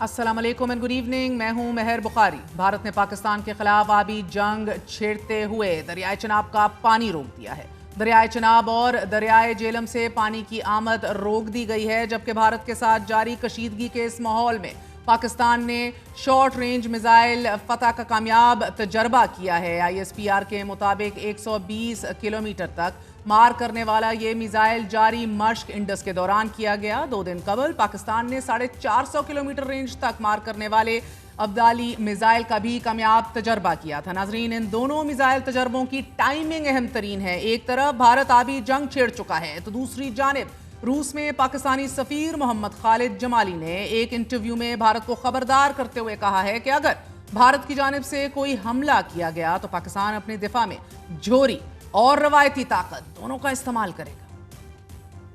अस्सलाम वालेकुम and good evening. मैं हूं मेहर बुखारी। भारत ने पाकिस्तान के खिलाफ आबी जंग छेड़ते हुए दरियाए चनाब का पानी रोक दिया है। दरियाए चनाब और दरियाए जेलम से पानी की आमद रोक दी गई है, जबकि भारत के साथ जारी कशीदगी के इस माहौल में पाकिस्तान ने शॉर्ट रेंज मिसाइल फतह का कामयाब तजर्बा किया है। ISPR के मुताबिक 120 किलोमीटर तक मार करने वाला ये मिसाइल जारी मश्क इंडस के दौरान किया गया। 2 दिन कबल पाकिस्तान ने 450 किलोमीटर रेंज तक मार करने वाले अब्दाली मिसाइल का भी कामयाब तजर्बा किया था। नाजरीन, इन दोनों मिसाइल तजर्बों की टाइमिंग अहम तरीन है। एक तरफ भारत आबी जंग छेड़ चुका है, तो दूसरी जानिब रूस में पाकिस्तानी सफीर मोहम्मद खालिद जमाली ने एक इंटरव्यू में भारत को खबरदार करते हुए कहा है कि अगर भारत की जानिब से कोई हमला किया गया तो पाकिस्तान अपने दिफा में जोहरी और रवायती ताकत दोनों का इस्तेमाल करेगा।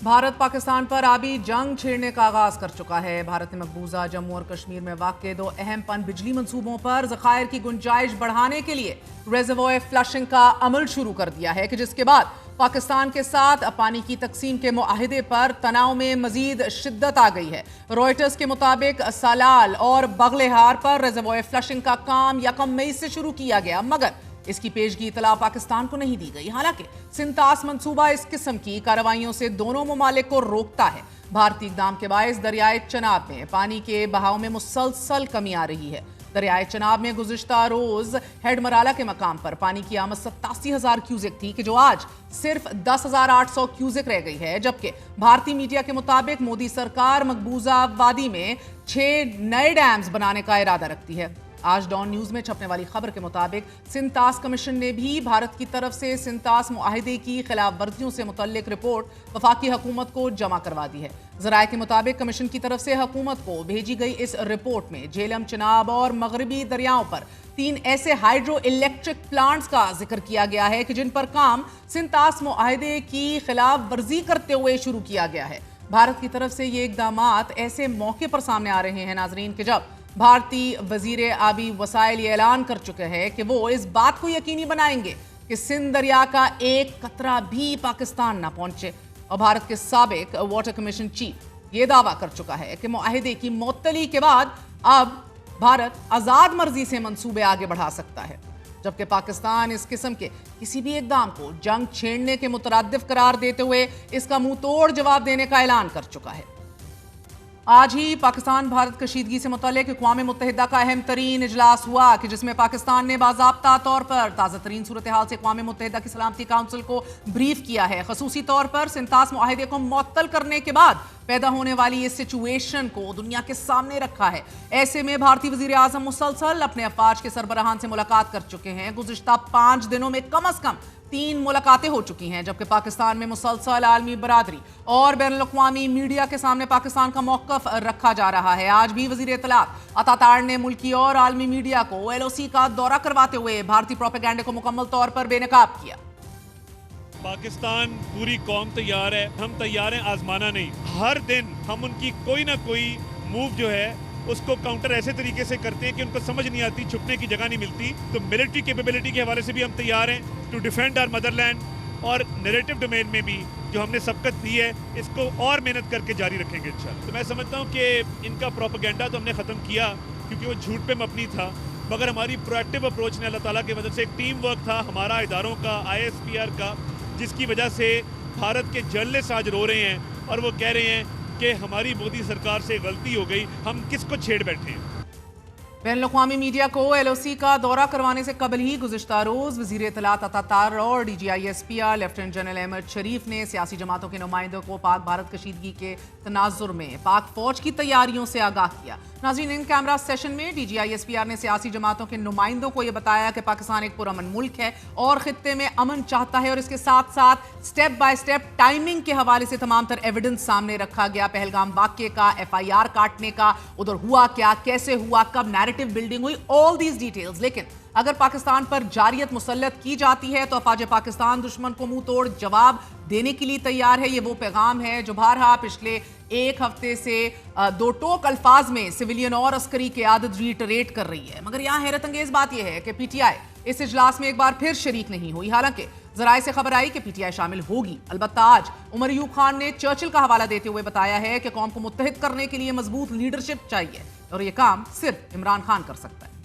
भारत पाकिस्तान पर आबी जंग छेड़ने का आगाज कर चुका है। भारत ने मकबूजा जम्मू और कश्मीर में वाक़े 2 अहम पन बिजली मंसूबों पर ज़खायर की गुंजाइश बढ़ाने के लिए रिजर्वॉयर फ्लशिंग का अमल शुरू कर दिया है, कि जिसके बाद पाकिस्तान के साथ पानी की तकसीम के मुआहदे पर तनाव में मजीद शिद्दत आ गई है। रॉयटर्स के मुताबिक सालाल और बगलेहार पर रिजर्वॉयर फ्लशिंग का काम 1 मई से शुरू किया गया, मगर इसकी पेशगी इतला पाकिस्तान को नहीं दी गई। हालांकि सिंतास मंसूबा इस किस्म की कार्रवाइयों से दोनों ममालिक को रोकता है। भारतीय इक़दाम के बायस दरियाए चनाब में पानी के बहाव में मुसलसल कमी आ रही है। दरियाए चनाब में गुज़िश्ता रोज हेड मराला के मकाम पर पानी की आमद 87,000 क्यूसेक थी, कि जो आज सिर्फ 10,800 क्यूसेक रह गई है। जबकि भारतीय मीडिया के मुताबिक मोदी सरकार मकबूजा वादी में 6 नए डैम्स बनाने का इरादा रखती है। आज डॉन न्यूज में छपने वाली खबर के मुताबिक सिंतास कमीशन ने भी भारत की तरफ से सिंतास मुआहिदे की खिलाफ वर्जियों से मुतल्लिक रिपोर्ट वफाकी हुकूमत को जमा करवा दी है। ज़राए के मुताबिक कमीशन की तरफ से हुकूमत को भेजी गई इस रिपोर्ट में झेलम, चिनाब और मगरबी दरियाओं पर 3 ऐसे हाइड्रो इलेक्ट्रिक प्लांट्स का जिक्र किया गया है कि जिन पर काम सिंतास मुआहिदे की खिलाफ वर्जी करते हुए शुरू किया गया है। भारत की तरफ से ये इकदामात ऐसे मौके पर सामने आ रहे हैं नाजरीन, कि जब भारतीय वजीर आबी वसाइल ये ऐलान कर चुके हैं कि वो इस बात को यकीनी बनाएंगे कि सिंध दरिया का एक कतरा भी पाकिस्तान ना पहुंचे। और भारत के साबिक वाटर कमीशन चीफ ये दावा कर चुका है कि मुआहिदे की मुअत्तली के बाद अब भारत आजाद मर्जी से मंसूबे आगे बढ़ा सकता है, जबकि पाकिस्तान इस किस्म के किसी भी इकदाम को जंग छेड़ने के मुतरादिफ करार देते हुए इसका मुंह तोड़ जवाब देने का ऐलान कर चुका है। आज ही पाकिस्तान भारत कशीदगी से मुतल्लिक अक़वाम मुत्तहिदा का अहम तरीन इजलास हुआ, कि जिसमें पाकिस्तान ने बाज़ाब्ता तौर पर ताज़ा तरीन सूरत हाल से अक़वाम मुत्तहिदा की सलामती काउंसिल को ब्रीफ किया है। ख़ुसूसी तौर पर सिंतास मुआहिदे को मुअत्तल करने के बाद पैदा होने वाली इस सिचुएशन को दुनिया के सामने रखा है। ऐसे में भारतीय वज़ीर आज़म मुसलसल अपने अफवाज के सरबराहान से मुलाकात कर चुके हैं। गुज़िश्ता 5 दिनों में कम अज़ कम 3 मुलाकातें हो चुकी हैं, जबकि पाकिस्तान में मुसलसल आलमी बरादरी और बैनुल-अक़वामी मीडिया के सामने पाकिस्तान का मौक़िफ़ रखा जा रहा है। आज भी वज़ीर इत्तलात अतातार ने मुल्की और आलमी मीडिया को LOC का दौरा करवाते हुए भारतीय प्रोपेगेंडे को मुकम्मल तौर पर बेनकाब किया। पाकिस्तान पूरी कौम तैयार है, हम तैयार हैं आजमाना नहीं। हर दिन हम उनकी कोई ना कोई मूव जो है उसको काउंटर ऐसे तरीके से करते हैं कि उनको समझ नहीं आती, छुपने की जगह नहीं मिलती। तो मिलिट्री कैपेबिलिटी के हवाले से भी हम तैयार हैं टू डिफेंड आवर मदरलैंड, और नैरेटिव डोमेन में भी जो हमने सबकत दी है इसको और मेहनत करके जारी रखेंगे इंशाल्लाह। तो मैं समझता हूँ कि इनका प्रोपेगेंडा तो हमने ख़त्म किया क्योंकि वो झूठ पे मबनी था, मगर हमारी प्रोएक्टिव अप्रोच ने अल्लाह ताला की मदद से एक टीम वर्क था हमारा इदारों का, ISPR का, जिसकी वजह से भारत के जर्नलिस्ट आज रो रहे हैं और वो कह रहे हैं कि हमारी मोदी सरकार से गलती हो गई, हम किसको छेड़ बैठे हैं। बैनुल-अक़वामी मीडिया को LOC का दौरा करवाने से कबल ही गुज़िश्ता रोज़ वज़ीर इत्तलात अतातार और DG ISPR lieutenant general Ahmed Sharif ने सियासी जमातों के नुमाइंदों को पाक भारत कशीदगी के तनाजुर में पाक फौज की तैयारियों से आगाह किया। नाज़रीन, इन कैमरा सेशन में DG ISPR ने सियासी जमातों के नुमाइंदों को यह बताया कि पाकिस्तान एक पुरअमन मुल्क है और खित्ते में अमन चाहता है, और इसके साथ साथ स्टेप बाय स्टेप टाइमिंग के हवाले से तमाम तर एविडेंस सामने रखा गया। पहलगाम वाक़े का, FIR काटने का, उधर हुआ क्या, कैसे हुआ, कब नैरेटिव बिल्डिंग हुई, ऑल दीज डिटेल्स। लेकिन अगर पाकिस्तान पर जारियत मुसल्लत की जाती है तो अफवाज पाकिस्तान दुश्मन को मुंह तोड़ जवाब देने के लिए तैयार है। ये वो पैगाम है जो बारहा पिछले 1 हफ्ते से 2 टोक अल्फाज में सिविलियन और अस्करी क़यादत रीटरेट कर रही है। मगर यहाँ हैरत अंगेज बात यह है कि PTI इस इजलास में एक बार फिर शरीक नहीं हुई। हालांकि ذرائع سے خبر آئی کہ پی ٹی آئی شامل ہوگی، البتہ آج عمر ایوب خان نے چرچل کا حوالہ دیتے ہوئے بتایا ہے کہ قوم کو متحد کرنے کے لیے مضبوط لیڈرشپ چاہیے اور یہ کام صرف عمران خان کر سکتا ہے۔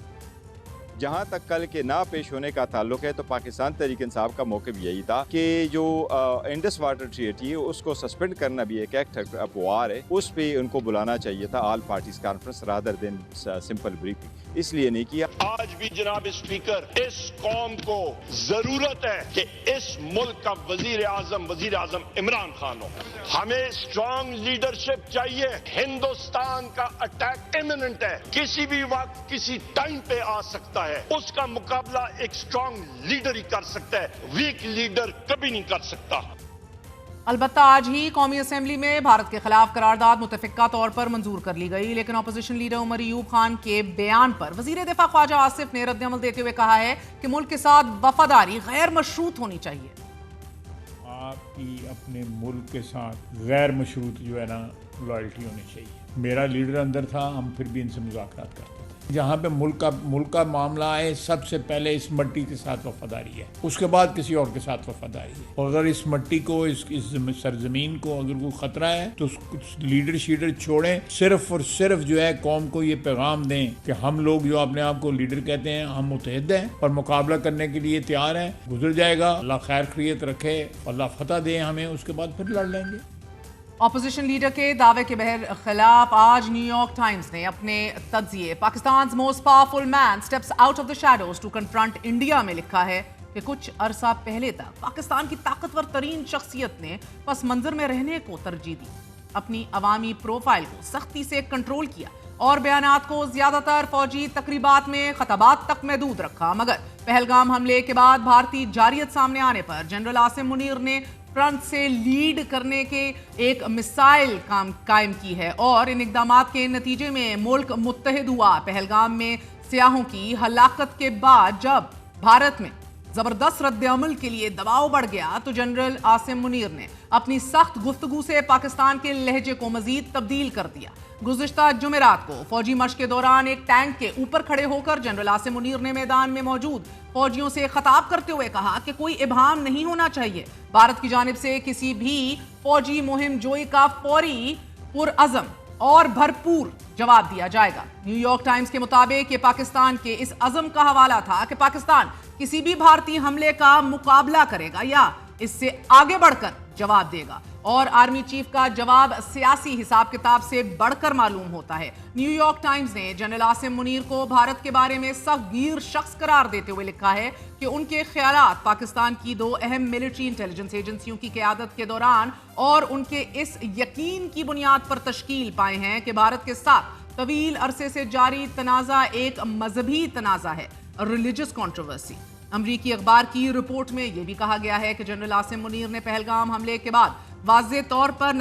جہاں تک کل کے نہ پیش ہونے کا تعلق ہے تو پاکستان تحریک انصاف کا موقف یہی تھا کہ جو انڈس واٹر ٹریٹی ہے اس کو سسپینڈ کرنا بھی ایک ایکٹ آف وار ہے، اس پہ ان کو بلانا چاہیے تھا all parties conference rather than simple briefing, اس لیے نہیں کیا۔ آج بھی جناب اسپیکر اس قوم کو ضرورت ہے کہ اس ملک کا وزیر اعظم عمران خان ہو۔ ہمیں اسٹرانگ لیڈرشپ چاہیے۔ ہندوستان کا اٹیک امیمنٹ ہے، کسی بھی وقت کسی ٹائم پہ آ سکتا ہے، اس کا مقابلہ ایک اسٹرانگ لیڈر ہی کر سکتا ہے، ویک لیڈر کبھی نہیں کر سکتا۔ البتہ آج ہی قومی اسمبلی میں بھارت کے خلاف قرارداد متفقہ طور پر منظور کر لی گئی، لیکن اپوزیشن لیڈر عمر ایوب خان کے بیان پر وزیر دفاع خواجہ آصف نے رد عمل دیتے ہوئے کہا ہے کہ ملک کے ساتھ وفاداری غیر مشروط ہونی چاہیے۔ آپ کی اپنے ملک کے ساتھ غیر مشروط جو ہے نا لائلٹی ہونی چاہیے۔ میرا لیڈر اندر تھا، ہم پھر بھی ان سے مذاکرات کرتے تھے۔ جہاں پہ ملک کا معاملہ ہے، سب سے پہلے اس مٹی کے ساتھ وفاداری ہے، اس کے بعد کسی اور کے ساتھ وفاداری ہے۔ اور اگر اس مٹی کو اس سرزمین کو اگر کوئی خطرہ ہے تو لیڈر شیڈر چھوڑیں، صرف اور صرف جو ہے قوم کو یہ پیغام دیں کہ ہم لوگ جو اپنے آپ کو لیڈر کہتے ہیں ہم متحد ہیں اور مقابلہ کرنے کے لیے تیار ہیں۔ گزر جائے گا، اللہ خیر خیریت رکھے، اللہ فتح دے ہمیں، اس کے بعد پھر لڑ لیں گے۔ اپوزیشن لیڈر کے دعوے کے خلاف آج نیو یارک ٹائمز نے اپنے تجزیے "پاکستان's most powerful man steps out of the shadows to confront India" میں لکھا ہے کہ کچھ عرصہ پہلے تک پاکستان کی طاقتور ترین شخصیت نے پس منظر میں رہنے کو ترجیح دی، اپنی عوامی پروفائل کو سختی سے کنٹرول کیا اور بیانات کو زیادہ تر فوجی تقریبات میں خطابات تک محدود رکھا، مگر پہلگام حملے کے بعد بھارتی جارحیت سامنے آنے پر جنرل عاصم منیر نے فرنٹ سے لیڈ کرنے کے ایک مثال قائم کی ہے اور ان اقدامات کے نتیجے میں ملک متحد ہوا۔ پہلگام میں سیاحوں کی ہلاکت کے بعد جب بھارت میں زبردست رد عمل کے لیے دباؤ بڑھ گیا تو جنرل عاصم منیر نے اپنی سخت گفتگو سے پاکستان کے لہجے کو مزید تبدیل کر دیا۔ گزشتہ جمعرات کو فوجی مشق کے دوران ایک ٹینک کے اوپر کھڑے ہو کر جنرل عاصم منیر نے میدان میں موجود فوجیوں سے خطاب کرتے ہوئے کہا کہ کوئی ابہام نہیں ہونا چاہیے، بھارت کی جانب سے کسی بھی فوجی مہم جوئی کا فوری، پرعزم اور بھرپور جواب دیا جائے گا۔ نیو یارک ٹائمز کے مطابق یہ پاکستان کے اس عزم کا حوالہ تھا کہ پاکستان کسی بھی بھارتی حملے کا مقابلہ کرے گا یا اس سے آگے بڑھ کر جواب دے گا، اور آرمی چیف کا جواب سیاسی حساب کتاب سے بڑھ کر معلوم ہوتا ہے۔ نیو یارک ٹائمز نے جنرل عاصم منیر کو بھارت کے بارے میں سخت گیر شخص قرار دیتے ہوئے لکھا ہے کہ ان کے خیالات پاکستان کی دو اہم ملٹری انٹیلیجنس ایجنسیوں کی قیادت کے دوران اور ان کے اس یقین کی بنیاد پر تشکیل پائے ہیں کہ بھارت کے ساتھ طویل عرصے سے جاری تنازع ایک مذہبی تنازع ہے، ریلیجس کنٹروورسی۔ امریکی اخبار کی رپورٹ میں یہ بھی کہا گیا ہے کہ جنرل عاصم منیر نے پہلگام حملے کے بعد واضح طور پر